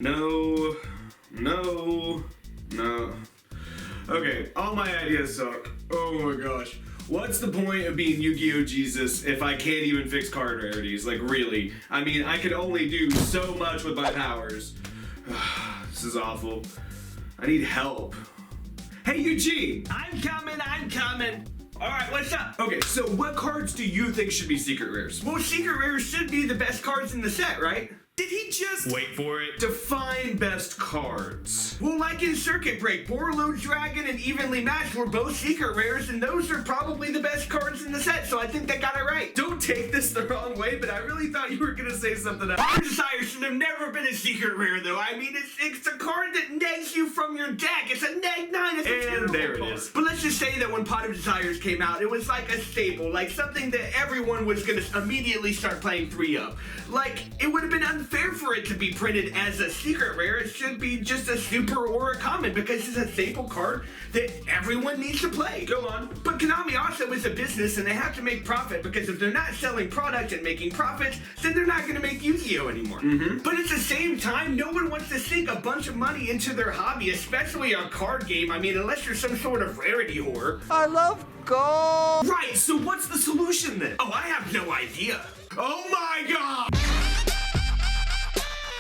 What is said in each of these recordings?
No. Okay, all my ideas suck. Oh my gosh. What's the point of being Yu-Gi-Oh! Jesus if I can't even fix card rarities? Like, really? I mean, I could only do so much with my powers. This is awful. I need help. Hey, Eugene! I'm coming! Alright, what's up? Okay, so what cards do you think should be secret rares? Well, secret rares should be the best cards in the set, right? Did he just wait for it? Define best cards? Well, like in Circuit Break, Borreload Dragon and Evenly Matched were both secret rares, and those are probably the best cards in the set, so I think they got it right. Don't take this the wrong way, but I really thought you were gonna say something else. Fire Desire should have never been a secret rare, though. I mean, it's a card that negs you from your deck. It's a neg 9. It's a terrible there it card. is. But let's just say that when Pot of Desires came out, it was like a staple, like something that everyone was gonna immediately start playing 3-up. Like, it would have been unfair for it to be printed as a secret rare. It should be just a super or a common because it's a staple card that everyone needs to play. Go on. But Konami also is a business and they have to make profit because if they're not selling product and making profits, then they're not going to make Yu-Gi-Oh! Anymore. But at the same time, no one wants to sink a bunch of money into their hobby, especially a card game. I mean, unless you're some sort of rarity whore. I love gold! Right, so what's the solution then? Oh, I have no idea. Oh my god!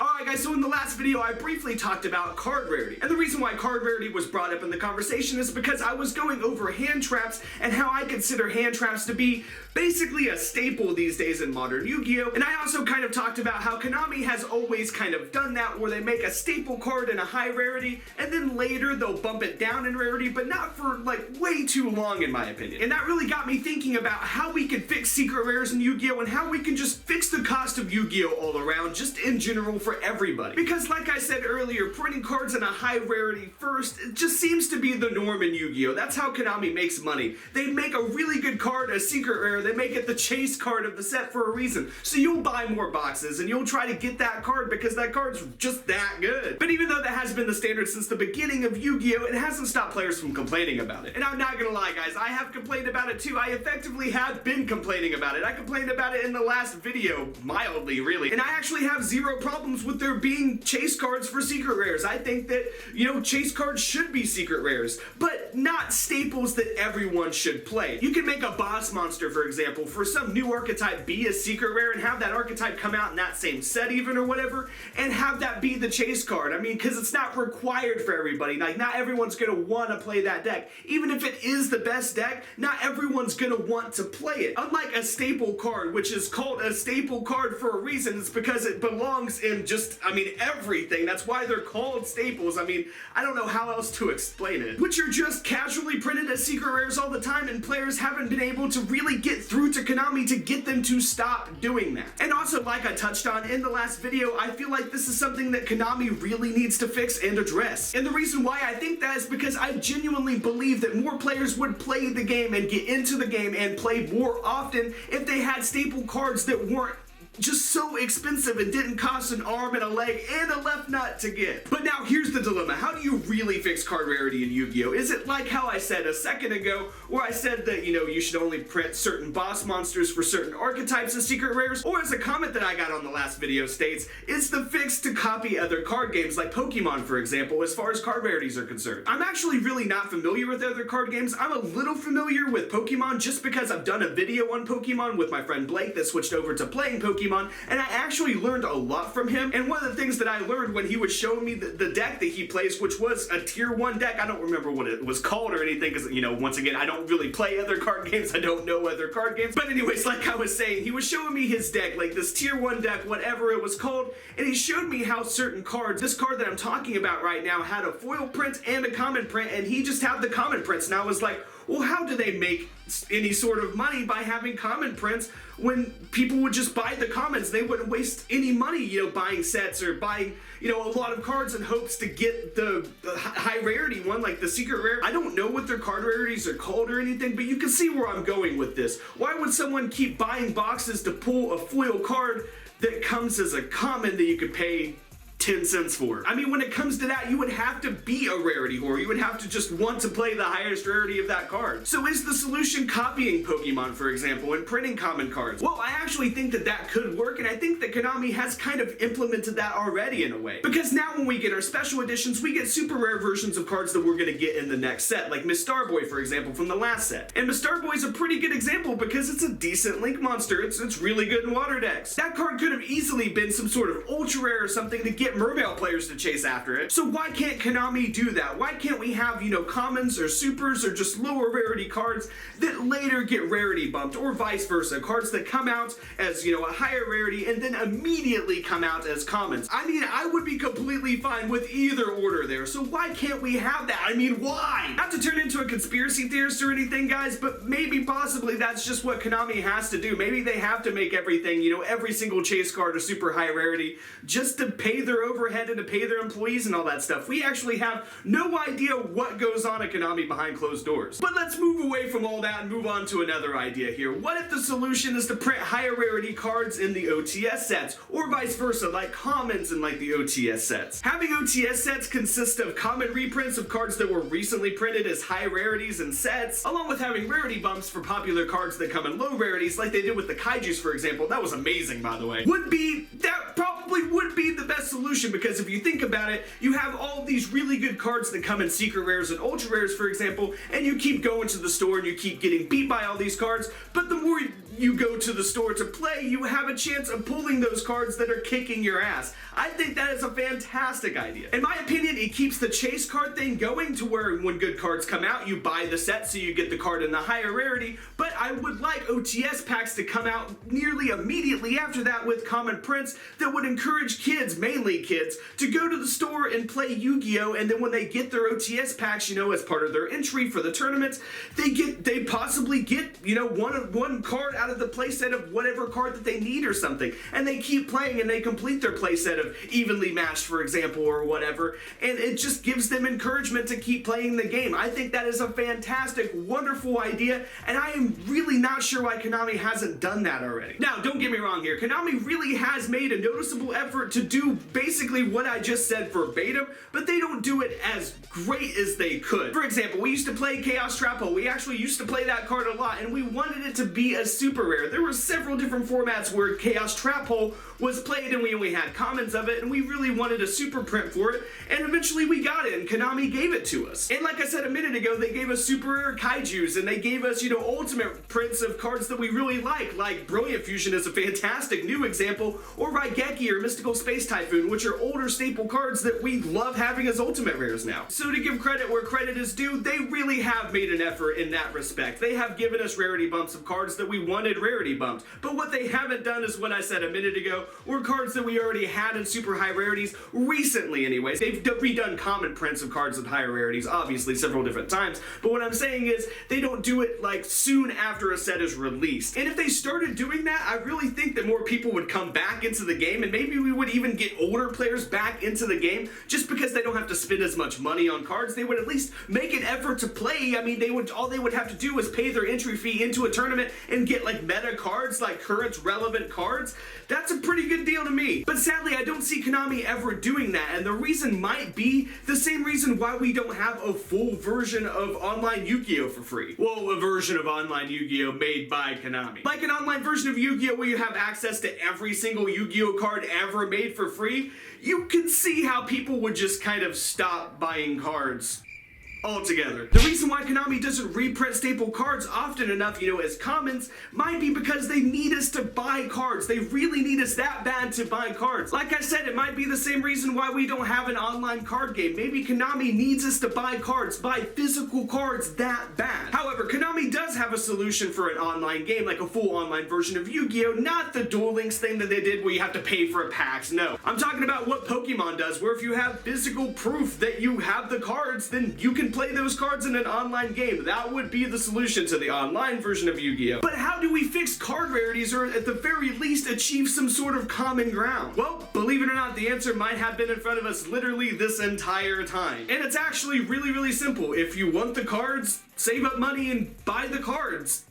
Alright guys, so in the last video I briefly talked about card rarity. And the reason why card rarity was brought up in the conversation is because I was going over hand traps and how I consider hand traps to be basically a staple these days in modern Yu-Gi-Oh! And I also kind of talked about how Konami has always kind of done that where they make a staple card in a high rarity and then later they'll bump it down in rarity, but not for like way too long in my opinion. And that really got me thinking about how we could fix secret rares in Yu-Gi-Oh! And how we can just fix the cost of Yu-Gi-Oh! All around, just in general for everybody. Because like I said earlier, printing cards in a high rarity first, it just seems to be the norm in Yu-Gi-Oh! That's how Konami makes money. They make a really good card a secret rare, they make it the chase card of the set for a reason. So you'll buy more boxes and you'll try to get that card because that card's just that good. But even though that has been the standard since the beginning of Yu-Gi-Oh! It hasn't stopped players from complaining about it. And I'm not gonna lie guys, I have complained about it too. I effectively have been complaining about it. I complained about it in the last video, mildly really. And I actually have zero problems with there being chase cards for secret rares. I think that, you know, chase cards should be secret rares, but not staples that everyone should play. You can make a boss monster, for example, for some new archetype be a secret rare and have that archetype come out in that same set even or whatever, and have that be the chase card. I mean, because it's not required for everybody. Like, not everyone's gonna want to play that deck. Even if it is the best deck, not everyone's gonna want to play it. Unlike a staple card, which is called a staple card for a reason, it's because it belongs in just, I mean, everything. That's why they're called staples. I mean, I don't know how else to explain it. Which are just casually printed as secret rares all the time, and players haven't been able to really get through to Konami to get them to stop doing that. And also, like I touched on in the last video, I feel like this is something that Konami really needs to fix and address. And the reason why I think that is because I genuinely believe that more players would play the game and get into the game and play more often if they had staple cards that weren't just so expensive and didn't cost an arm and a leg and a left nut to get. But now here's the dilemma. How do you really fix card rarity in Yu-Gi-Oh? Is it like how I said a second ago, where I said that, you know, you should only print certain boss monsters for certain archetypes as secret rares? Or as a comment that I got on the last video states, it's the fix to copy other card games like Pokemon, for example, as far as card rarities are concerned. I'm actually really not familiar with other card games. I'm a little familiar with Pokemon just because I've done a video on Pokemon with my friend Blake that switched over to playing Pokemon, and I actually learned a lot from him. And one of the things that I learned when he was showing me the deck that he plays, which was a tier 1 deck, I don't remember what it was called or anything, because, you know, once again, I don't really play other card games, I don't know other card games. But anyways, like I was saying, he was showing me his deck, like this tier 1 deck, whatever it was called, and he showed me how certain cards, this card that I'm talking about right now, had a foil print and a common print, and he just had the common prints. And I was like, well, how do they make any sort of money by having common prints when people would just buy the commons? They wouldn't waste any money, you know, buying sets or buying, you know, a lot of cards in hopes to get the high rarity one, like the secret rare. I don't know what their card rarities are called or anything, but you can see where I'm going with this. Why would someone keep buying boxes to pull a foil card that comes as a common that you could pay 10 cents for. I mean, when it comes to that, you would have to be a rarity whore. You would have to just want to play the highest rarity of that card. So is the solution copying Pokemon, for example, and printing common cards? Well, I actually think that that could work, and I think that Konami has kind of implemented that already in a way. Because now when we get our special editions, we get super rare versions of cards that we're going to get in the next set, like Miss Starboy, for example, from the last set. And Miss Starboy is a pretty good example because it's a decent Link monster. It's really good in water decks. That card could have easily been some sort of ultra rare or something to get Mermail players to chase after it. So why can't Konami do that? Why can't we have, commons or supers or just lower rarity cards that later get rarity bumped, or vice versa? Cards that come out as, a higher rarity and then immediately come out as commons. I mean, I would be completely fine with either order there, so why can't we have that? I mean, why? Not to turn into a conspiracy theorist or anything, guys, but maybe possibly that's just what Konami has to do. Maybe they have to make everything, every single chase card a super high rarity just to pay their overhead and to pay their employees and all that stuff. We actually have no idea what goes on at Konami behind closed doors. But let's move away from all that and move on to another idea here. What if the solution is to print higher rarity cards in the OTS sets, or vice versa, like commons in like the OTS sets? Having OTS sets consist of common reprints of cards that were recently printed as high rarities in sets, along with having rarity bumps for popular cards that come in low rarities, like they did with the Kaijus, for example. That was amazing, by the way. That probably would be the best solution, because if you think about it, you have all of these really good cards that come in secret rares and ultra rares, for example, and you keep going to the store and you keep getting beat by all these cards, but the more you go to the store to play, you have a chance of pulling those cards that are kicking your ass. I think that is a fantastic idea. In my opinion, it keeps the chase card thing going to where when good cards come out, you buy the set so you get the card in the higher rarity, but I would like OTS packs to come out nearly immediately after that with common prints that would encourage kids, mainly kids, to go to the store and play Yu-Gi-Oh! And then when they get their OTS packs, as part of their entry for the tournaments, they possibly get, one card out of the playset of whatever card that they need or something, and they keep playing and they complete their playset of evenly matched, for example, or whatever, and it just gives them encouragement to keep playing the game. I think that is a fantastic, wonderful idea, and I am really not sure why Konami hasn't done that already. Now, don't get me wrong here, Konami really has made a noticeable effort to do basically what I just said verbatim, but they don't do it as great as they could. For example, we used to play Chaos Trap Hole. We actually used to play that card a lot, and we wanted it to be a super rare. There were several different formats where Chaos Trap Hole was played, and we had commons of it, and we really wanted a super print for it, and eventually we got it, and Konami gave it to us. And like I said a minute ago, they gave us super rare Kaijus, and they gave us, ultimate prints of cards that we really like Brilliant Fusion is a fantastic new example, or Raigeki or Mystical Space Typhoon, which are older staple cards that we love having as ultimate rares now. So to give credit where credit is due, they really have made an effort in that respect. They have given us rarity bumps of cards that we wanted rarity bumped, but what they haven't done is what I said a minute ago, were cards that we already had in super high rarities recently anyways. They've redone common prints of cards with higher rarities, obviously several different times, but what I'm saying is they don't do it like soon after a set is released. And if they started doing that, I really think that more people would come back into the game, and maybe we would even get older players back into the game just because they don't have to spend as much money on cards. They would at least make an effort to play. I mean, all they would have to do is pay their entry fee into a tournament and get like meta cards, like current relevant cards. That's a pretty good deal to me. But sadly, I don't see Konami ever doing that, and the reason might be the same reason why we don't have a full version of online Yu-Gi-Oh! For free. Well, a version of online Yu-Gi-Oh! Made by Konami. Like an online version of Yu-Gi-Oh! Where you have access to every single Yu-Gi-Oh! Card ever made for free, you can see how people would just kind of stop buying cards altogether. The reason why Konami doesn't reprint staple cards often enough, as commons, might be because they need us to buy cards. They really need us that bad to buy cards. Like I said, it might be the same reason why we don't have an online card game. Maybe Konami needs us to buy cards, buy physical cards that bad. However, Konami does have a solution for an online game, like a full online version of Yu-Gi-Oh! Not the Duel Links thing that they did where you have to pay for a packs. No. I'm talking about what Pokemon does, where if you have physical proof that you have the cards, then you can play those cards in an online game. That would be the solution to the online version of Yu-Gi-Oh! But how do we fix card rarities, or at the very least achieve some sort of common ground? Well, believe it or not, the answer might have been in front of us literally this entire time. And it's actually really, really simple. If you want the cards, save up money and buy the cards.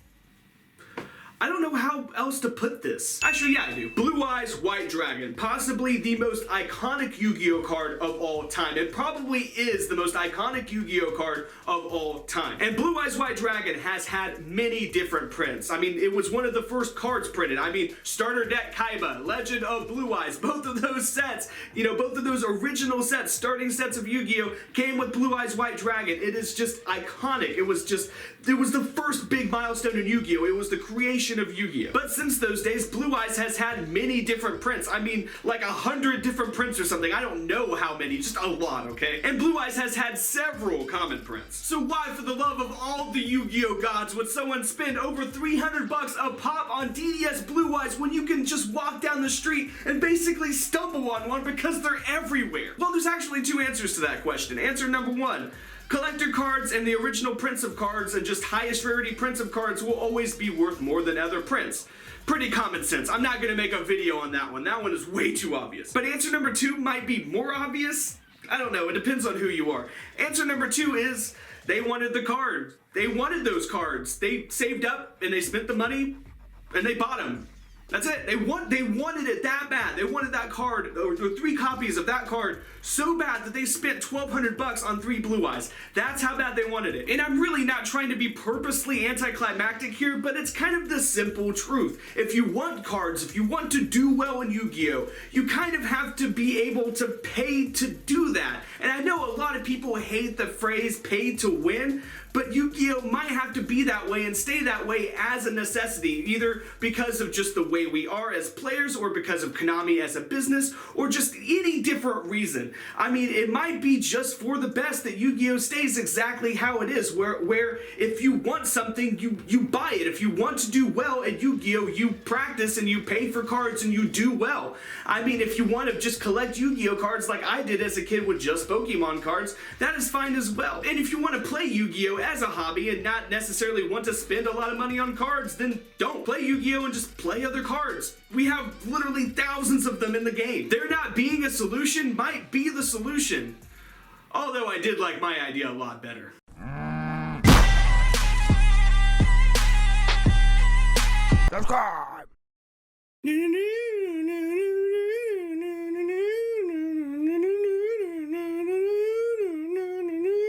I don't know how else to put this. Actually, yeah, I do. Blue Eyes White Dragon, possibly the most iconic Yu-Gi-Oh card of all time. It probably is the most iconic Yu-Gi-Oh card of all time. And Blue Eyes White Dragon has had many different prints. I mean, it was one of the first cards printed. I mean, Starter Deck Kaiba, Legend of Blue Eyes, both of those sets, you know, both of those original sets, starting sets of Yu-Gi-Oh came with Blue Eyes White Dragon. It is just iconic. It was the first big milestone in Yu-Gi-Oh! It was the creation of Yu-Gi-Oh! But since those days, Blue Eyes has had many different prints. I mean, like 100 different prints or something. I don't know how many, just a lot, okay? And Blue Eyes has had several common prints. So why, for the love of all the Yu-Gi-Oh! Gods, would someone spend over 300 bucks a pop on DDS Blue Eyes when you can just walk down the street and basically stumble on one because they're everywhere? Well, there's actually two answers to that question. Answer number one, collector cards and the original prints of cards and just highest rarity prints of cards will always be worth more than other prints. Pretty common sense. I'm not gonna make a video on that one. That one is way too obvious. But answer number two might be more obvious. I don't know, it depends on who you are. Answer number two is they wanted the card. They wanted those cards. They saved up and they spent the money and they bought them. That's it. They wanted it that bad. They wanted that card, or 3 copies of that card, so bad that they spent 1,200 bucks on 3 Blue Eyes. That's how bad they wanted it. And I'm really not trying to be purposely anticlimactic here, but it's kind of the simple truth. If you want cards, if you want to do well in Yu-Gi-Oh, you kind of have to be able to pay to do that. And I know a lot of people hate the phrase pay to win, but Yu-Gi-Oh might have to be that way and stay that way as a necessity, either because of just the way we are as players, or because of Konami as a business, or just any different reason. I mean, it might be just for the best that Yu-Gi-Oh stays exactly how it is, where if you want something, you buy it. If you want to do well at Yu-Gi-Oh, you practice and you pay for cards and you do well. I mean, if you want to just collect Yu-Gi-Oh cards like I did as a kid with just Pokemon cards, that is fine as well. And if you want to play Yu-Gi-Oh as a hobby and not necessarily want to spend a lot of money on cards, then don't play Yu-Gi-Oh and just play other cards. We have literally thousands of them in the game. There not being a solution might be the solution. Although I did like my idea a lot better. Subscribe.